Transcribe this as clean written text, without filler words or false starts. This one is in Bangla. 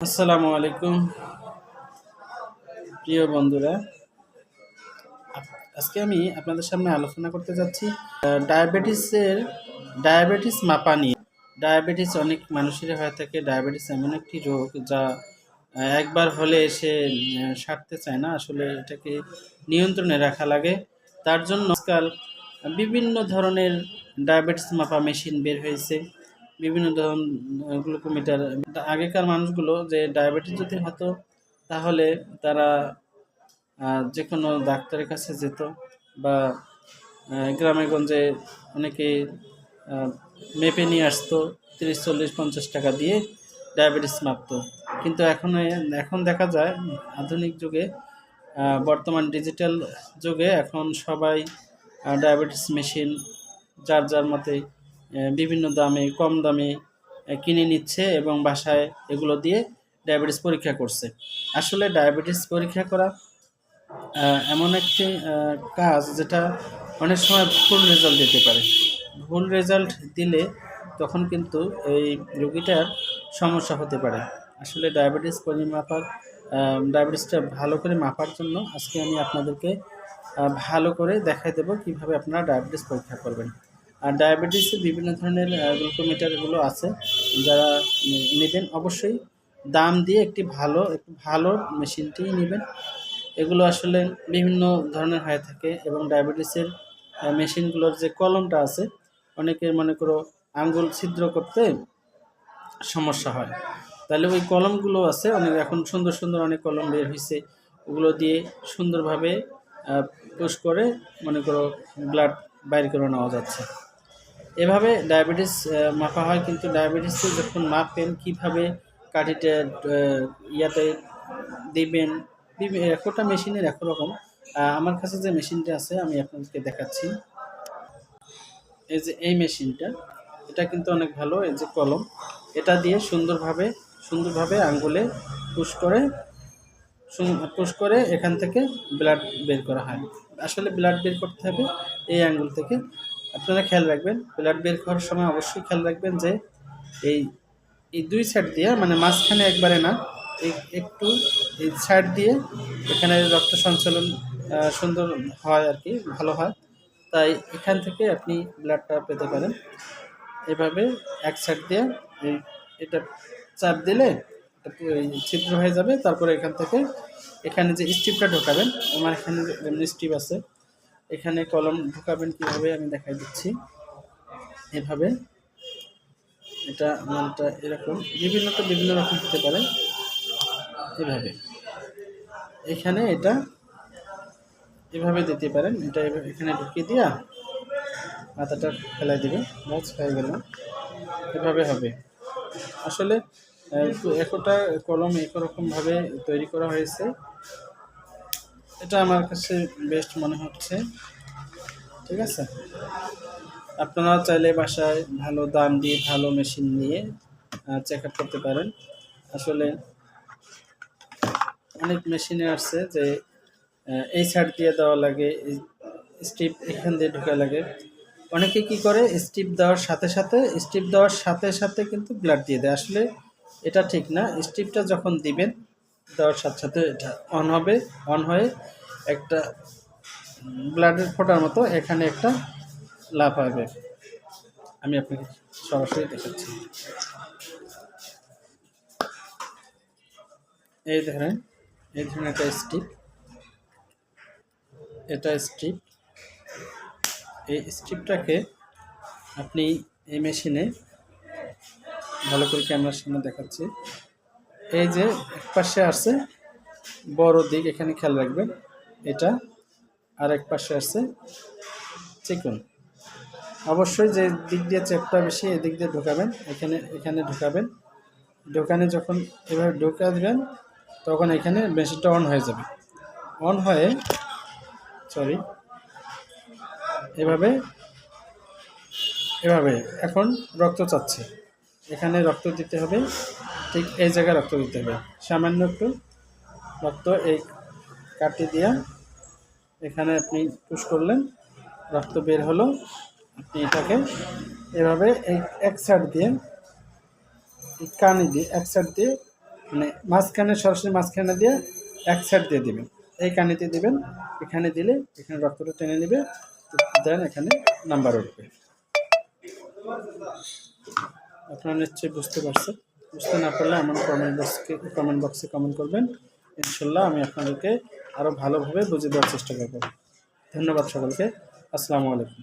আসসালামু আলাইকুম প্রিয় বন্ধুরা। আজকে আমি আপনাদের সামনে আলোচনা করতে যাচ্ছি ডায়াবেটিসের ডায়াবেটিস মাপা নিয়ে। ডায়াবেটিস অনেক মানুষেরই হয়ে থাকে। ডায়াবেটিস এমন একটি রোগ যা একবার হলে সে সারতে চায় না। আসলে এটাকে নিয়ন্ত্রণে রাখা লাগে। তার জন্য আজকাল বিভিন্ন ধরনের ডায়াবেটিস মাপা মেশিন বের হয়েছে। বিভিন্ন ধরন গ্লুকোমিটার। আগেকার মানুষগুলো যে ডায়াবেটিস যদি হতো তাহলে তারা যেকোনো ডাক্তারের কাছে যেত বা গ্রামে-গঞ্জে অনেকেই আ মেপে নিয়ে আসতো ৩০, ৪০, ৫০ টাকা দিয়ে ডায়াবেটিস মাপতো। কিন্তু এখন দেখা যায় আধুনিক যুগে বর্তমান ডিজিটাল যুগে এখন সবাই ডায়াবেটিস মেশিন যার মতে বিভিন্ন দামে, কম দামে কিনে নিচ্ছে এবং বাসায় এগুলো দিয়ে ডায়াবেটিস পরীক্ষা করছে। আসলে ডায়াবেটিস পরীক্ষা করা এমন একটি কাজ যেটা অনেক সময় ভুল রেজাল্ট দিতে পারে। ভুল রেজাল্ট দিলে তখন কিন্তু এই রোগীটার সমস্যা হতে পারে। আসলে ডায়াবেটিসটা ভালো করে মাপার জন্য আজকে আমি আপনাদেরকে ভালো করে দেখাই দেব কীভাবে আপনারা ডায়াবেটিস পরীক্ষা করবেন। আর ডায়াবেটিসের বিভিন্ন ধরনের গ্লুকোমিটারগুলো আছে, যারা নেবেন অবশ্যই দাম দিয়ে একটু ভালো মেশিনটিই নেবেন। এগুলো আসলে বিভিন্ন ধরনের হয়ে থাকে এবং ডায়াবেটিসের মেশিনগুলোর যে কলমটা আছে, অনেকের মনে করো আঙ্গুল ছিদ্র করতে সমস্যা হয়। তাহলে ওই কলমগুলো আছে, এখন সুন্দর অনেক কলম বের হইছে। ওগুলো দিয়ে সুন্দরভাবে পুশ করে মনে করো ব্লাড বাইর করে নেওয়া যাচ্ছে। এভাবে ডায়াবেটিস মাপা হয়। কিন্তু ডায়াবেটিসে যখন মাপবেন কীভাবে কাঠিতে ইয়াতে দিবেন, একটা মেশিনের এক রকম। আমার কাছে যে মেশিনটা আছে আমি আপনাদেরকে দেখাচ্ছি। এই যে এই মেশিনটা, এটা কিন্তু অনেক ভালো। এই যে কলম, এটা দিয়ে সুন্দরভাবে আঙ্গুলে পুশ করে এখান থেকে ব্লাড বের করা হয়। আসলে ব্লাড বের করতে হবে এই আঙ্গুল থেকে। আপনারা খেয়াল রাখবেন, ব্লাড বের করার সময় অবশ্যই খেয়াল রাখবেন যে এই এই দুই সাইড দিয়ে, মানে মাঝখানে একবারে না, একটু এই সাইড দিয়ে এখানে রক্ত সঞ্চালন সুন্দর হয় আর কি, ভালো হয়। তাই এখান থেকে আপনি ব্লাডটা পেতে পারেন। এভাবে এক সাইড দিয়ে এটা চাপ দিলে ছিদ্র হয়ে যাবে। তারপরে এখান থেকে এখানে যে স্ট্রিপটা ঢোকাবেন, আমার এখানে যেমন স্ট্রিপ আছে, এখানে কলম ঢোকাবেন কীভাবে আমি দেখাই দিচ্ছি। এভাবে এটা মানটা এরকম বিভিন্ন রকম হতে পারে। এভাবে এখানে এটা এভাবে দিতে পারেন। এটা এখানে ঢুকিয়ে দিয়া মাথাটা ফেলাই দেবে, বাস হয়ে গেল। এভাবে হবে। আসলে একটা কলম একরকমভাবে তৈরি করা হয়েছে। এটা আমার কাছে বেস্ট মনে হচ্ছে। ঠিক আছে, আপনারা চাইলে বাসায় ভালো দাম দিয়ে ভালো মেশিন নিয়ে চেক আপ করতে পারেন। আসলে অনেক মেশিনে আসছে যে এই সাইড দিয়ে দেওয়া লাগে, স্ট্রিপ এখান দিয়ে ঢোকা লাগে। অনেকে কি করে, স্ট্রিপ দেওয়ার সাথে কিন্তু ব্লাড দিয়ে দেয়। আসলে এটা ঠিক না। স্ট্রিপটা যখন দিবেন, দেওয়ার সাথে এটা অন হয়ে একটা ব্লাডের ফোঁটার মতো এখানে একটা লাফ হবে। আমি আপনাকে সরাসরি দেখাচ্ছি। এই ধরনের একটা স্ট্রিপ, এটা স্ট্রিপ। এই স্ট্রিপটাকে আপনি এই মেশিনে ভালো করে ক্যামেরার সামনে দেখাচ্ছি। এই যে এক পাশে আছে বড় দিক, এখানে খেয়াল রাখবেন এটা, আর এক পাশে আছে চিকন। অবশ্যই যে দিক দিয়ে চেপটা বেশি এদিক দিয়ে ঢোকাবেন, এখানে ঢোকাবেন। ঢোকানে যখন এভাবে ঢোকা দেবেন, তখন এখানে মেশিনটা অন হয়ে যাবে। অন হয়ে এভাবে এখন রক্ত চাচ্ছে। এখানে রক্ত দিতে হবে, ঠিক এই জায়গায় রক্ত দিতে হবে। সামান্য একটু রক্ত এই কাটি দিয়া এখানে আপনি পুশ করলেন, রক্ত বের হলো। আপনি এটাকে এভাবে এই এক সাইড দিয়ে, কানি দিয়ে এক সাইড দিয়ে মানে মাঝখানে, সরাসরি মাঝখানে দিয়ে এক সাইড দিয়ে দিবেন, এই কানিতে দিবেন, এখানে দিলে এখানে রক্তটা টেনে নেবে, দেন এখানে নাম্বার উঠবে। আপনারা নিশ্চয়ই বুঝতে পারছেন। বুঝতে না পারলে আমার কমেন্ট বক্সে কমেন্ট করবেন, ইনশাল্লাহ আমি আপনাদেরকে আরও ভালোভাবে বুঝিয়ে দেওয়ার চেষ্টা করব। ধন্যবাদ সকলকে। আসসালামু আলাইকুম।